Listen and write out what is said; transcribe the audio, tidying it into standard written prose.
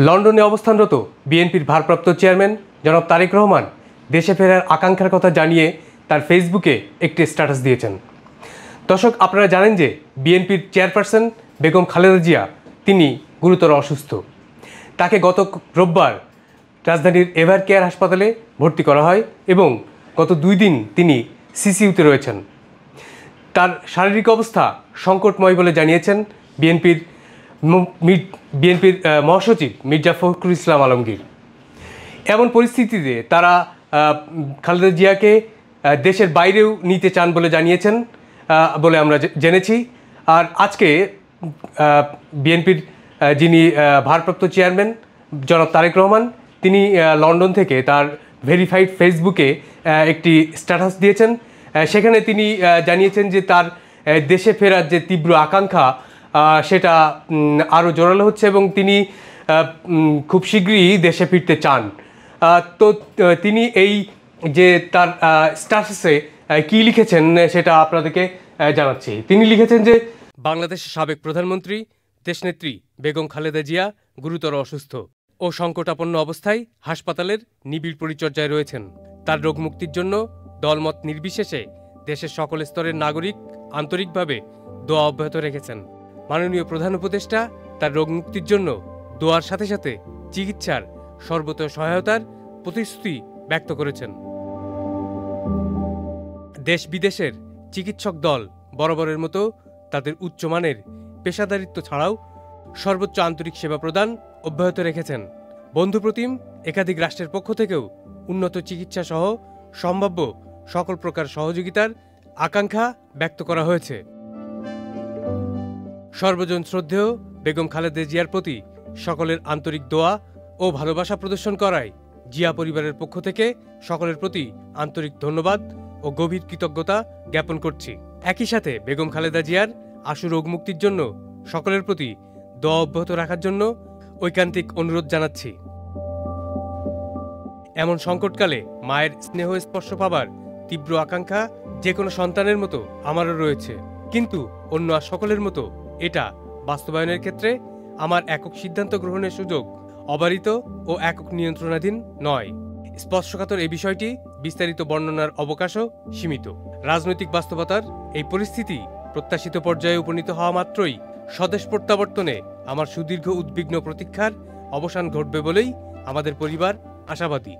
লন্ডনে অবস্থানরত বিএনপির ভারপ্রাপ্ত চেয়ারম্যান জনাব তারেক রহমান দেশে ফেরার আকাঙ্ক্ষার কথা জানিয়ে তার ফেসবুকে একটি স্ট্যাটাস দিয়েছেন। দর্শক, আপনারা জানেন যে বিএনপির চেয়ারপারসন বেগম খালেদা জিয়া তিনি গুরুতর অসুস্থ। তাকে গত রোববার রাজধানীর এভার কেয়ার হাসপাতালে ভর্তি করা হয় এবং গত 2 দিন তিনি সিসিইউতে রয়েছেন। তার শারীরিক অবস্থা সংকটময় বলে জানিয়েছেন বিএনপির মহাসচিব মির্জা ফখরুল ইসলাম আলমগীর। এমন পরিস্থিতিতে তারা খালেদা জিয়াকে দেশের বাইরেও নিতে চান বলে জানিয়েছেন বলে আমরা জেনেছি। আর আজকে বিএনপির যিনি ভারপ্রাপ্ত চেয়ারম্যান জনাব তারেক রহমান তিনি লন্ডন থেকে তার ভেরিফাইড ফেসবুকে একটি স্ট্যাটাস দিয়েছেন। সেখানে তিনি জানিয়েছেন যে তার দেশে ফেরার যে তীব্র আকাঙ্ক্ষা সেটা আরও জোরালো হচ্ছে এবং তিনি খুব শীঘ্রই দেশে ফিরতে চান। তো তিনি এই যে তার স্ট্যাটাসে কী লিখেছেন সেটা আপনাদেরকে জানাচ্ছি। তিনি লিখেছেন যে বাংলাদেশের সাবেক প্রধানমন্ত্রী দেশনেত্রী বেগম খালেদা জিয়া গুরুতর অসুস্থ ও সংকটাপন্ন অবস্থায় হাসপাতালের নিবিড় পরিচর্যায় রয়েছেন। তার রোগ মুক্তির জন্য দলমত নির্বিশেষে দেশের সকল স্তরের নাগরিক আন্তরিকভাবে দোয়া অব্যাহত রেখেছেন। মাননীয় প্রধান উপদেষ্টা তার রোগ মুক্তির জন্য দোয়ার সাথে সাথে চিকিৎসার সর্বত সহায়তার প্রতিশ্রুতি ব্যক্ত করেছেন। দেশ বিদেশের চিকিৎসক দল বরাবরের মতো তাদের উচ্চমানের পেশাদারিত্ব ছাড়াও সর্বোচ্চ আন্তরিক সেবা প্রদান অব্যাহত রেখেছেন। বন্ধুপ্রতিম একাধিক রাষ্ট্রের পক্ষ থেকেও উন্নত চিকিৎসা সহ সম্ভাব্য সকল প্রকার সহযোগিতার আকাঙ্ক্ষা ব্যক্ত করা হয়েছে। সর্বজন শ্রদ্ধেয় বেগম খালেদা জিয়ার প্রতি সকলের আন্তরিক দোয়া ও ভালোবাসা প্রদর্শন করায় জিয়া পরিবারের পক্ষ থেকে সকলের প্রতি আন্তরিক ধন্যবাদ ও গভীর কৃতজ্ঞতা জ্ঞাপন করছি। একই সাথে বেগম খালেদা জিয়ার আশু রোগ মুক্তির জন্য সকলের প্রতি দোয়া অব্যাহত রাখার জন্য ঐকান্তিক অনুরোধ জানাচ্ছি। এমন সংকটকালে মায়ের স্নেহ স্পর্শ পাবার তীব্র আকাঙ্ক্ষা যে কোনো সন্তানের মতো আমারও রয়েছে, কিন্তু অন্য সকলের মতো এটা বাস্তবায়নের ক্ষেত্রে আমার একক সিদ্ধান্ত গ্রহণের সুযোগ অবারিত ও একক নিয়ন্ত্রণাধীন নয়। স্পর্শকাতর এই বিষয়টি বিস্তারিত বর্ণনার অবকাশও সীমিত। রাজনৈতিক বাস্তবতার এই পরিস্থিতি প্রত্যাশিত পর্যায়ে উপনীত হওয়া মাত্রই স্বদেশ প্রত্যাবর্তনে আমার সুদীর্ঘ উদ্বিগ্ন প্রতীক্ষার অবসান ঘটবে বলেই আমাদের পরিবার আশাবাদী।